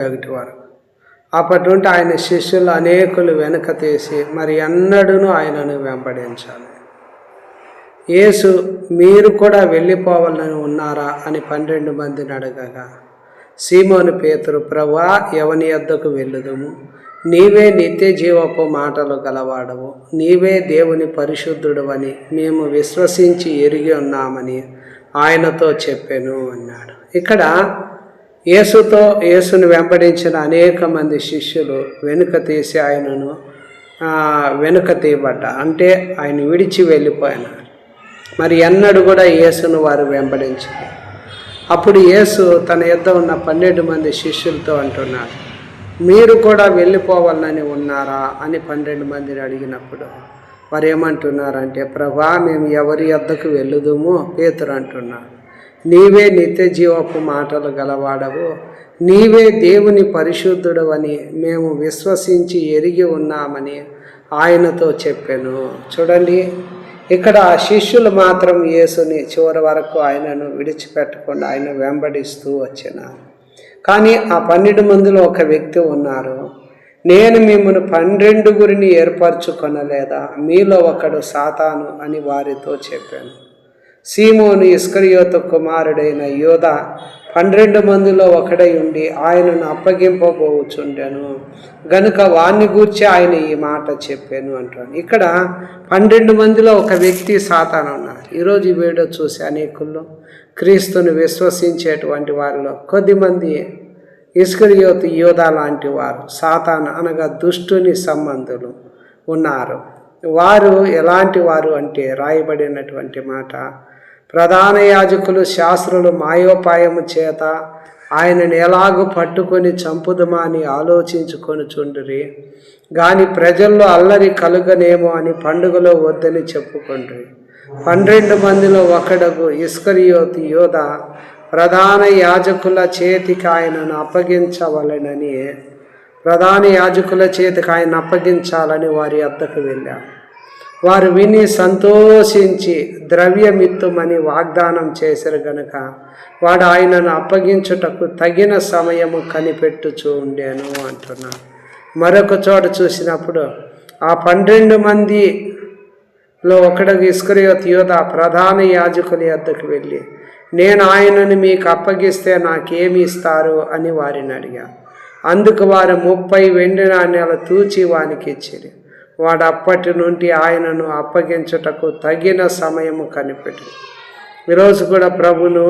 ఒకటి వరకు. అప్పటి నుండి ఆయన శిష్యులు అనేకులు వెనుక తీసి మరి ఎన్నడూనూ ఆయనను వెంబడించాలి. యేసు మీరు కూడా వెళ్ళిపోవాలని ఉన్నారా అని 12 మందిని అడగగా సీమోను పేతురు, ప్రభువా, ఎవని యొద్దకు వెళ్ళుదుము? నీవే నిత్య జీవపు మాటలు గలవాడవు, నీవే దేవుని పరిశుద్ధుడు అని మేము విశ్వసించి ఎరిగి ఉన్నామని ఆయనతో చెప్పాను అన్నాడు. ఇక్కడ యేసుని వెంబడించిన అనేక మంది శిష్యులు వెనుక తీసి ఆయనను వెనుక తీయబడ్డా, అంటే ఆయన విడిచి వెళ్ళిపోయినారు. మరి ఎన్నడూ కూడా యేసును వారు వెంబడించారు. అప్పుడు యేసు తన యొద్ద ఉన్న 12 మంది శిష్యులతో అంటున్నాడు, మీరు కూడా వెళ్ళిపోవాలని ఉన్నారా అని 12 మందిని అడిగినప్పుడు వారు ఏమంటున్నారంటే, ప్రభా, మేము ఎవరి యొద్దకు వెళ్ళుదుము? పేతురు అంటున్నారు, నీవే నిత్య జీవపు మాటలు గలవాడవు, నీవే దేవుని పరిశుద్ధుడు అని మేము విశ్వసించి ఎరిగి ఉన్నామని ఆయనతో చెప్పాను. చూడండి, ఇక్కడ శిష్యులు మాత్రం యేసుని చివరి వరకు ఆయనను విడిచిపెట్టకుండా ఆయన వెంబడిస్తూ వచ్చినారు. కానీ ఆ 12 మందిలో ఒక వ్యక్తి ఉన్నారు, నేను మిమ్మల్ని 12 ఏర్పరచుకొనలేదా? మీలో ఒకడు సాతాను అని వారితో చెప్పాను. సీమోను ఇస్కరియోతు కుమారుడైన యోధా 12 మందిలో ఒకడై ఉండి ఆయనను అప్పగింపబోచుండెను గనుక వాణ్ణి గూర్చి ఆయన ఈ మాట చెప్పాను అంటాను. ఇక్కడ 12 మందిలో ఒక వ్యక్తి సాతాను ఉన్నారు. ఈరోజు ఈ వీడియో చూసి అనేకుల్లో క్రీస్తుని విశ్వసించేటువంటి వారిలో కొద్దిమంది ఇస్కరియోతు యోధా లాంటి వారు, సాతాను అనగా దుష్టుని సంబంధులు ఉన్నారు. వారు ఎలాంటి వారు అంటే రాయబడినటువంటి మాట, ప్రధాన యాజకులు శాస్త్రులు మాయోపాయము చేత ఆయనను ఎలాగూ పట్టుకొని చంపుదమా అని ఆలోచించుకొనుచుండిరి గాని ప్రజల్లో అల్లరి కలుగనేమో అని పండుగలో వద్దని చెప్పుకుండ్రి. 12 మందిలో ఒకడగు ఇస్కరియోతు యోధా ప్రధాన యాజకుల చేతికి ఆయనను అప్పగించవలెనని అప్పగించాలని వారి వద్దకు వెళ్ళారు. వారు విని సంతోషించి ద్రవ్యమిత్తుమని వాగ్దానం చేశారు గనుక వాడు ఆయనను అప్పగించుటకు తగిన సమయము కనిపెట్టుచూ ఉండేను అంటున్నాను. మరొక చోట చూసినప్పుడు ఆ 12 మందిలో ఒకడు ఇస్కరియోతు యోధా ప్రధాన యాజకుల వద్దకు వెళ్ళి, నేను ఆయనను మీకు అప్పగిస్తే నాకేమి ఇస్తారు అని వారిని అడిగాను. అందుకు వారు 30 వెండి నాణ్యాలు తూచి వానికి ఇచ్చిరి. వాడు అప్పటి నుండి ఆయనను అప్పగించుటకు తగిన సమయము కనిపెట్టి. ఈరోజు కూడా ప్రభును